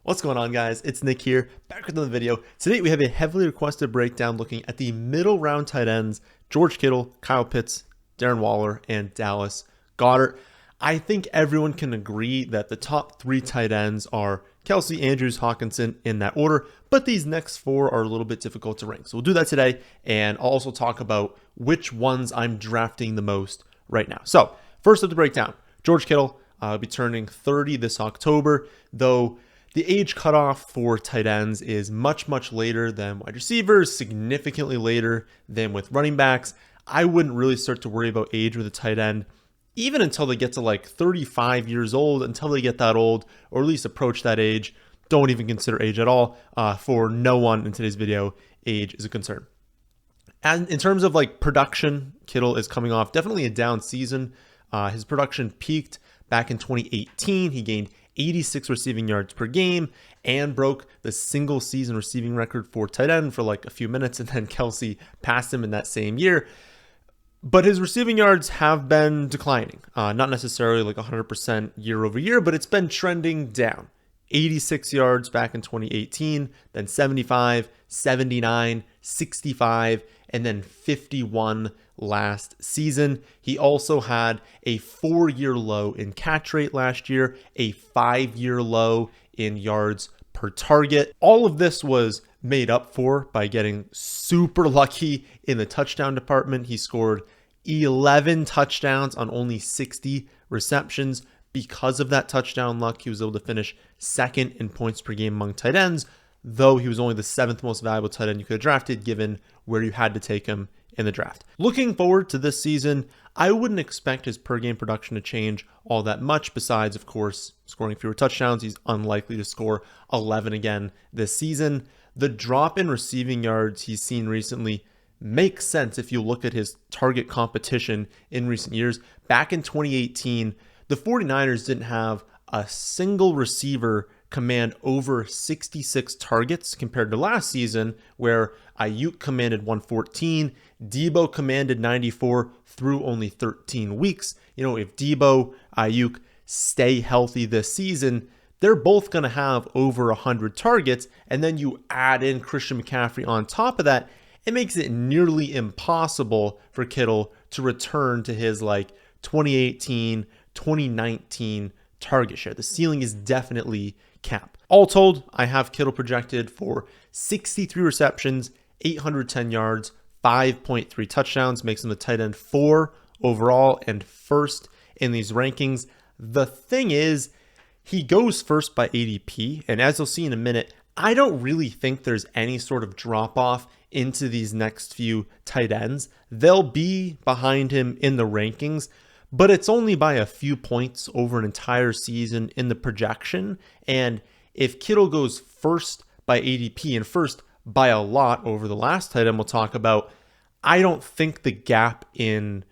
What's going on, guys? It's Nick here, back with another video. Today we have a heavily requested breakdown looking at the middle round tight ends, George Kittle, Kyle Pitts, Darren Waller, and Dallas Goedert. I think everyone can agree that the top three tight ends are Kelsey, Andrews, Hawkinson in that order, but these next four are a little bit difficult to rank. So we'll do that today, and I'll also talk about which ones I'm drafting the most right now. So first of the breakdown, George Kittle will be turning 30 this October, though the age cutoff for tight ends is much later than wide receivers, significantly later than with running backs. I wouldn't really start to worry about age with a tight end even until they get to like 35 years old, until they get that old, or at least approach that age. Don't even consider age at all. For no one in today's video, age is a concern. And in terms of like production, Kittle is coming off definitely a down season. His production peaked back in 2018. He gained 86 receiving yards per game and broke the single season receiving record for tight end for like a few minutes, and then Kelsey passed him in that same year. But his receiving yards have been declining, not necessarily like 100% year over year, but it's been trending down. 86 yards back in 2018, then 75, 79, 65, and then 51 last season. He also had a 4-year low in catch rate last year, a 5-year low in yards per target. All of this was made up for by getting super lucky in the touchdown department. He scored 11 touchdowns on only 60 receptions. Because of that touchdown luck, he was able to finish second in points per game among tight ends, though he was only the 7th most valuable tight end you could have drafted given where you had to take him in the draft. Looking forward to this season, I wouldn't expect his per game production to change all that much, besides, of course, scoring fewer touchdowns. He's unlikely to score 11 again this season. The drop in receiving yards he's seen recently makes sense if you look at his target competition in recent years. Back in 2018, the 49ers didn't have a single receiver command over 66 targets compared to last season, where Ayuk commanded 114, Debo commanded 94 through only 13 weeks. You know, if Debo, Ayuk stay healthy this season, they're both going to have over 100 targets, and then you add in Christian McCaffrey on top of that, it makes it nearly impossible for Kittle to return to his like 2018, 2019 target share. The ceiling is definitely capped. All told, I have Kittle projected for 63 receptions, 810 yards, 5.3 touchdowns, makes him the tight end 4 overall and first in these rankings. The thing is, he goes first by ADP, and as you'll see in a minute, I don't really think there's any sort of drop off into these next few tight ends. They'll be behind him in the rankings, but it's only by a few points over an entire season in the projection. And if Kittle goes first by ADP and first by a lot over the last tight end we'll talk about, I don't think the gap in,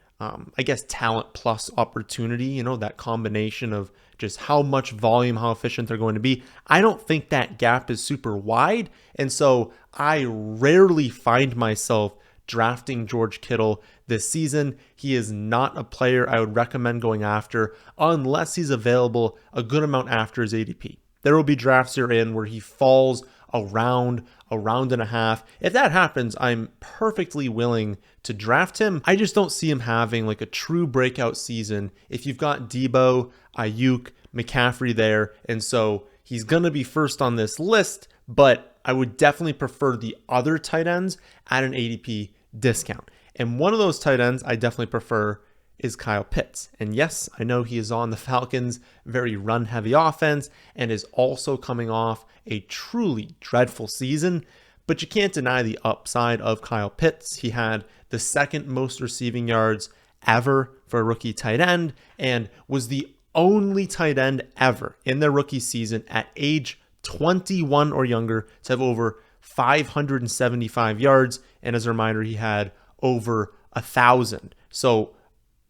talent plus opportunity, that combination of just how much volume, how efficient they're going to be, I don't think that gap is super wide. And so I rarely find myself drafting George Kittle this season. He is not a player I would recommend going after unless he's available a good amount after his ADP. There will be drafts you're in where he falls a round and a half. If that happens, I'm perfectly willing to draft him. I just don't see him having like a true breakout season if you've got Debo, Ayuk, McCaffrey there. And so he's going to be first on this list, but I would definitely prefer the other tight ends at an ADP discount. And one of those tight ends I definitely prefer is Kyle Pitts. And yes, I know he is on the Falcons' very run-heavy offense and is also coming off a truly dreadful season, but you can't deny the upside of Kyle Pitts. He had the second most receiving yards ever for a rookie tight end and was the only tight end ever in their rookie season at age 21 or younger to have over 575 yards. And as a reminder, he had over 1,000. So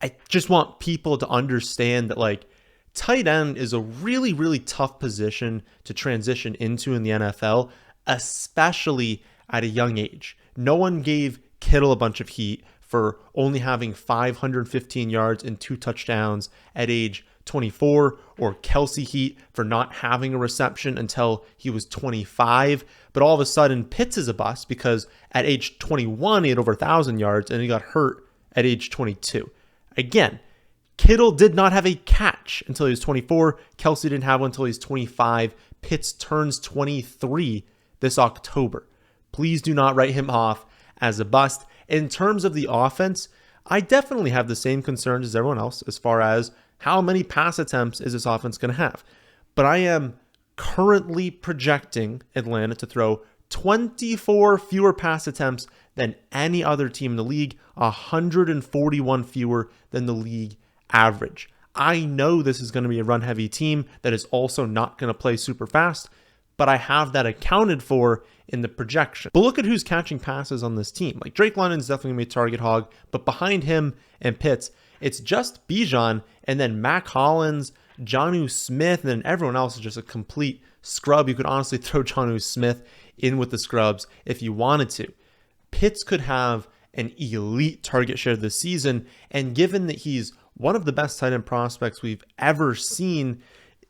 I just want people to understand that like tight end is a really tough position to transition into in the NFL, especially at a young age. No one gave Kittle a bunch of heat for only having 515 yards and 2 touchdowns at age 24, or Kelsey Heat for not having a reception until he was 25. But all of a sudden, Pitts is a bust because at age 21, he had over 1,000 yards and he got hurt at age 22. Again, Kittle did not have a catch until he was 24. Kelsey didn't have one until he was 25. Pitts turns 23 this October. Please do not write him off as a bust. In terms of the offense, I definitely have the same concerns as everyone else as far as how many pass attempts is this offense going to have. But I am currently projecting Atlanta to throw 24 fewer pass attempts than any other team in the league, 141 fewer than the league average. I know this is going to be a run-heavy team that is also not going to play super fast, but I have that accounted for in the projection. But look at who's catching passes on this team. Like Drake London's definitely going to be a target hog, but behind him and Pitts, it's just Bijan and then Mac Hollins, Jonnu Smith, and then everyone else is just a complete scrub. You could honestly throw Jonnu Smith in with the scrubs if you wanted to. Pitts could have an elite target share this season, and given that he's one of the best tight end prospects we've ever seen,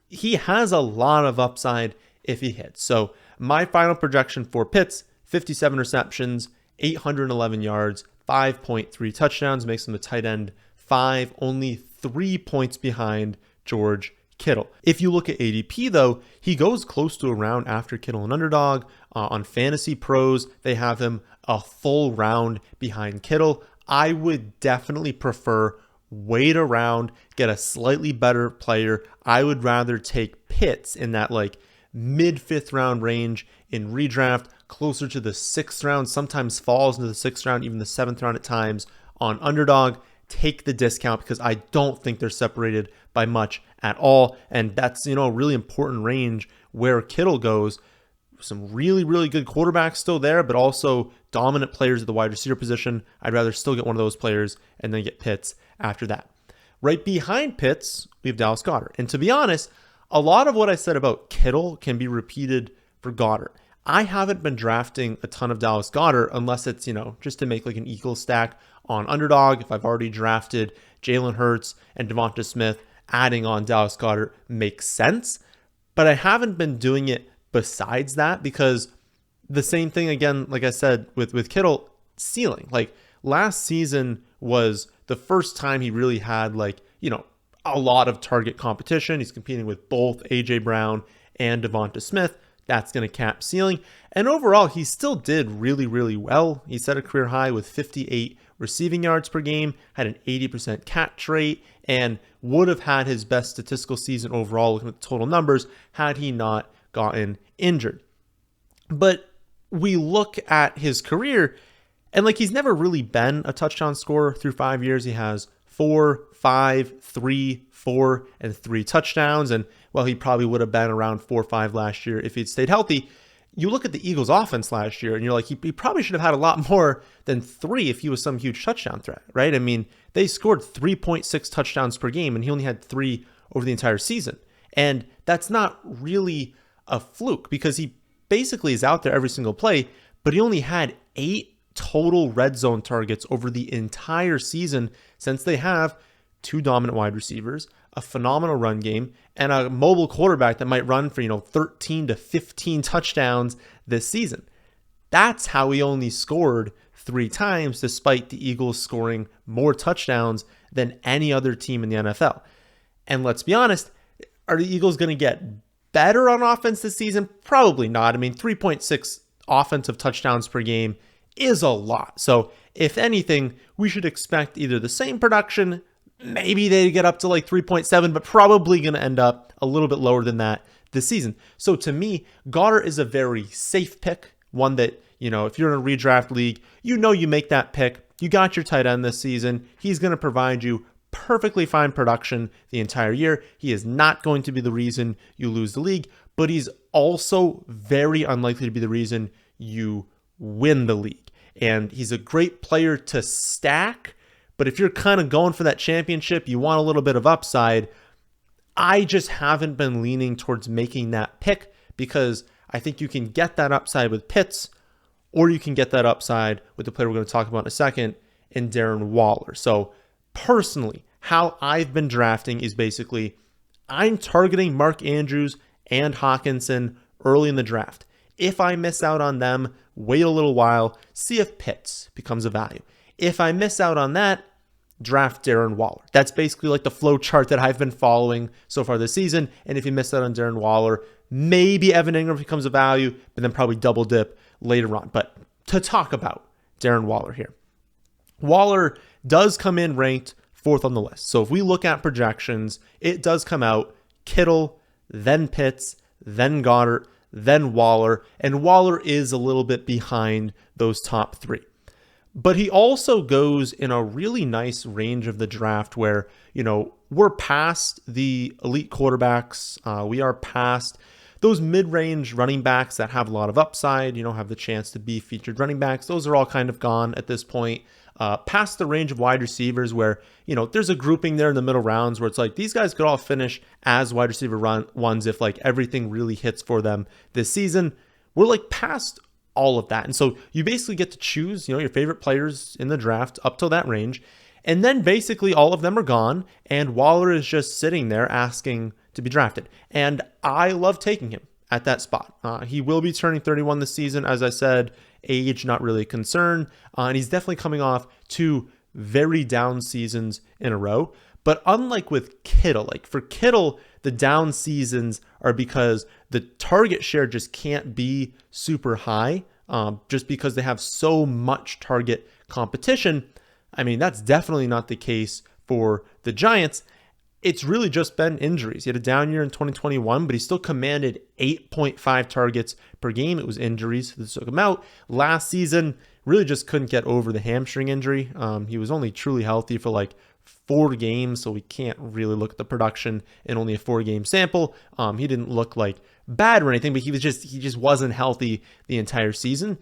he has a lot of upside if he hits. So my final projection for Pitts, 57 receptions, 811 yards, 5.3 touchdowns, makes him the tight end 5, only 3 points behind George Kittle. If you look at ADP though, he goes close to a round after Kittle and Underdog. On Fantasy Pros, they have him a full round behind Kittle. I would definitely prefer wait around, get a slightly better player. I would rather take Pitts in that like mid 5th round range in redraft, closer to the 6th round, sometimes falls into the 6th round, even the 7th round at times on Underdog. Take the discount because I don't think they're separated by much at all. And that's, a really important range where Kittle goes. Some really, really good quarterbacks still there, but also dominant players at the wide receiver position. I'd rather still get one of those players and then get Pitts after that. Right behind Pitts, we have Dallas Goedert. And to be honest, a lot of what I said about Kittle can be repeated for Goedert. I haven't been drafting a ton of Dallas Goedert unless it's, just to make like an equal stack on Underdog. If I've already drafted Jalen Hurts and Devonta Smith, adding on Dallas Goedert makes sense. But I haven't been doing it besides that because the same thing, again, like I said, with Kittle, ceiling. Like last season was the first time he really had a lot of target competition. He's competing with both A.J. Brown and Devonta Smith. That's going to cap ceiling. And overall, he still did really, really well. He set a career high with 58 receiving yards per game, had an 80% catch rate, and would have had his best statistical season overall, looking at the total numbers, had he not gotten injured. But we look at his career, and he's never really been a touchdown scorer through 5 years. He has 4, 5, 3, 4, and 3 touchdowns. And well, he probably would have been around 4 or 5 last year if he'd stayed healthy. You look at the Eagles offense last year and you're like, he probably should have had a lot more than 3 if he was some huge touchdown threat, right? I mean, they scored 3.6 touchdowns per game and he only had 3 over the entire season. And that's not really a fluke because he basically is out there every single play, but he only had 8 total red zone targets over the entire season since they have 2 dominant wide receivers, a phenomenal run game, and a mobile quarterback that might run for 13 to 15 touchdowns this season. That's how he only scored 3 times, despite the Eagles scoring more touchdowns than any other team in the NFL. And let's be honest, are the Eagles going to get better on offense this season? Probably not. I mean, 3.6 offensive touchdowns per game is a lot. So if anything, we should expect either the same production, maybe they get up to 3.7, but probably going to end up a little bit lower than that this season. So to me, Goedert is a very safe pick, one that, if you're in a redraft league, you make that pick. You got your tight end this season. He's going to provide you perfectly fine production the entire year. He is not going to be the reason you lose the league, but he's also very unlikely to be the reason you win the league. And he's a great player to stack, but if you're kind of going for that championship, you want a little bit of upside. I just haven't been leaning towards making that pick because I think you can get that upside with Pitts, or you can get that upside with the player we're going to talk about in a second in Darren Waller. So personally, how I've been drafting is basically I'm targeting Mark Andrews and Hawkinson early in the draft. If I miss out on them, wait a little while, see if Pitts becomes a value. If I miss out on that, draft Darren Waller. That's basically like the flow chart that I've been following so far this season. And if you miss out on Darren Waller, maybe Evan Ingram becomes a value, but then probably double dip later on. But to talk about Darren Waller here, Waller does come in ranked 4th on the list. So if we look at projections, it does come out Kittle, then Pitts, then Goedert, then Waller. And Waller is a little bit behind those top 3. But he also goes in a really nice range of the draft where, we're past the elite quarterbacks. We are past those mid-range running backs that have a lot of upside, have the chance to be featured running backs. Those are all kind of gone at this point. Past the range of wide receivers where, there's a grouping there in the middle rounds where it's like these guys could all finish as wide receiver ones if like everything really hits for them this season. We're like past all of that. And so you basically get to choose, your favorite players in the draft up to that range. And then basically all of them are gone. And Waller is just sitting there asking to be drafted. And I love taking him at that spot. He will be turning 31 this season. As I said, age, not really a concern. And he's definitely coming off 2 very down seasons in a row. But unlike with Kittle, like for Kittle, the down seasons are because the target share just can't be super high just because they have so much target competition. I mean, that's definitely not the case for the Giants. It's really just been injuries. He had a down year in 2021, but he still commanded 8.5 targets per game. It was injuries that took him out. Last season, really just couldn't get over the hamstring injury. He was only truly healthy for like 4 games, so we can't really look at the production in only a 4-game sample. He didn't look like bad or anything, but he just wasn't healthy the entire season.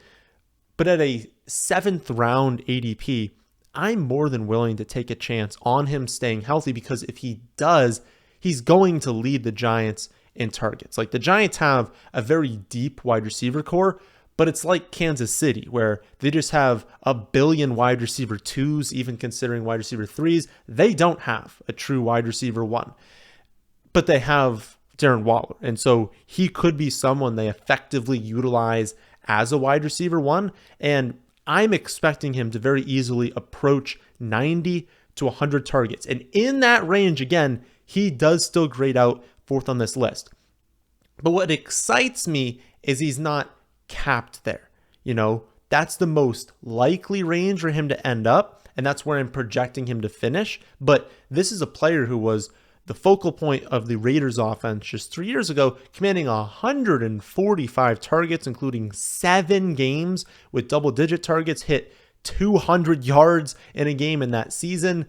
But at a 7th round ADP, I'm more than willing to take a chance on him staying healthy because if he does, he's going to lead the Giants in targets. Like the Giants have a very deep wide receiver core, but it's like Kansas City where they just have a billion wide receiver 2s, even considering wide receiver 3s. They don't have a true wide receiver 1, but they have Darren Waller. And so he could be someone they effectively utilize as a wide receiver 1. And I'm expecting him to very easily approach 90 to 100 targets. And in that range, again, he does still grade out 4th on this list. But what excites me is he's not capped there. That's the most likely range for him to end up. And that's where I'm projecting him to finish. But this is a player who was the focal point of the Raiders offense just 3 years ago, commanding 145 targets, including 7 games with double-digit targets, hit 200 yards in a game in that season.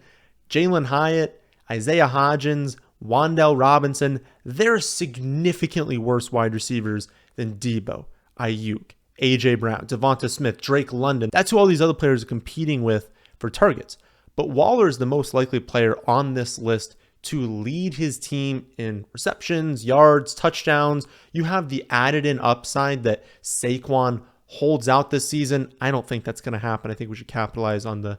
Jalen Hyatt, Isaiah Hodgins, Wan'Dale Robinson, they're significantly worse wide receivers than Debo, Ayuk, A.J. Brown, Devonta Smith, Drake London. That's who all these other players are competing with for targets. But Waller is the most likely player on this list to lead his team in receptions, yards, touchdowns. You have the added in upside that Saquon holds out this season. I don't think that's going to happen. I think we should capitalize on the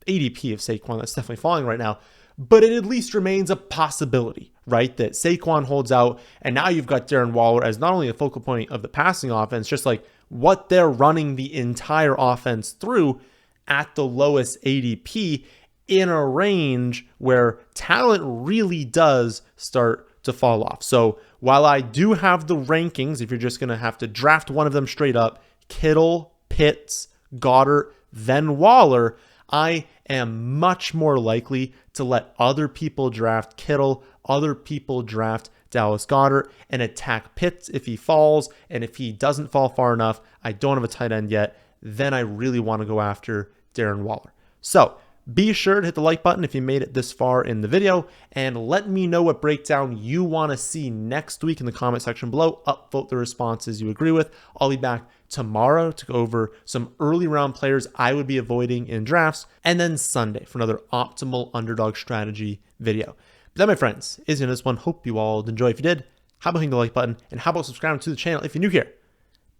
ADP of Saquon that's definitely falling right now. But it at least remains a possibility, right? That Saquon holds out, and now you've got Darren Waller as not only a focal point of the passing offense, just like what they're running the entire offense through at the lowest ADP in a range where talent really does start to fall off. So while I do have the rankings, if you're just going to have to draft one of them straight up, Kittle, Pitts, Goedert, then Waller, I am much more likely to let other people draft Kittle, other people draft Dallas Goedert, and attack Pitts if he falls. And if he doesn't fall far enough, I don't have a tight end yet, then I really want to go after Darren Waller. So be sure to hit the like button if you made it this far in the video, and let me know what breakdown you want to see next week in the comment section below. Upvote the responses you agree with. I'll be back tomorrow to go over some early round players I would be avoiding in drafts, and then Sunday for another optimal underdog strategy video. But that, my friends, is in this one. Hope you all enjoy. If you did, how about hitting the like button, and how about subscribing to the channel if you're new here?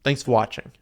Thanks for watching.